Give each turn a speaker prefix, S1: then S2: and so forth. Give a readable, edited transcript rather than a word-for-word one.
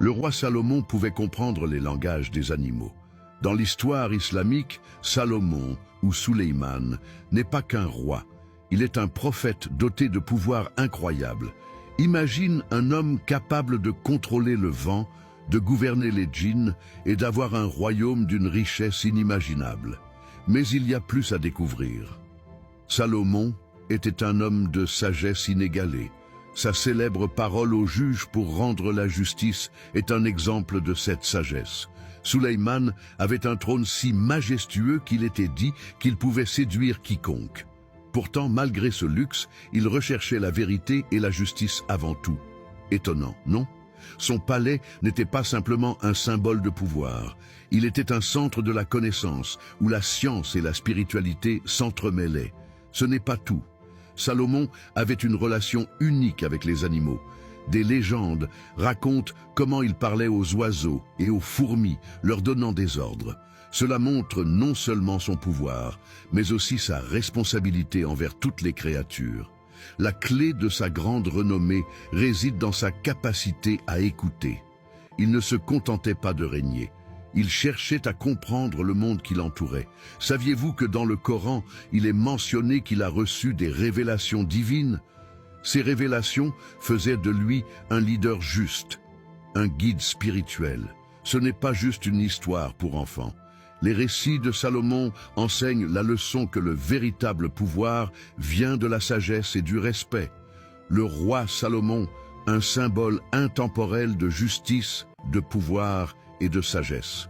S1: Le roi Salomon pouvait comprendre les langages des animaux. Dans l'histoire islamique, Salomon, ou Souleyman, n'est pas qu'un roi. Il est un prophète doté de pouvoirs incroyables. Imagine un homme capable de contrôler le vent, de gouverner les djinns et d'avoir un royaume d'une richesse inimaginable. Mais il y a plus à découvrir. Salomon était un homme de sagesse inégalée. Sa célèbre parole au juge pour rendre la justice est un exemple de cette sagesse. Souleyman avait un trône si majestueux qu'il était dit qu'il pouvait séduire quiconque. Pourtant, malgré ce luxe, il recherchait la vérité et la justice avant tout. Étonnant, non? Son palais n'était pas simplement un symbole de pouvoir. Il était un centre de la connaissance, où la science et la spiritualité s'entremêlaient. Ce n'est pas tout. Salomon avait une relation unique avec les animaux. Des légendes racontent comment il parlait aux oiseaux et aux fourmis, leur donnant des ordres. Cela montre non seulement son pouvoir, mais aussi sa responsabilité envers toutes les créatures. La clé de sa grande renommée réside dans sa capacité à écouter. Il ne se contentait pas de régner. Il cherchait à comprendre le monde qui l'entourait. Saviez-vous que dans le Coran, il est mentionné qu'il a reçu des révélations divines? Ces révélations faisaient de lui un leader juste, un guide spirituel. Ce n'est pas juste une histoire pour enfants. Les récits de Salomon enseignent la leçon que le véritable pouvoir vient de la sagesse et du respect. Le roi Salomon, un symbole intemporel de justice, de pouvoir et de sagesse.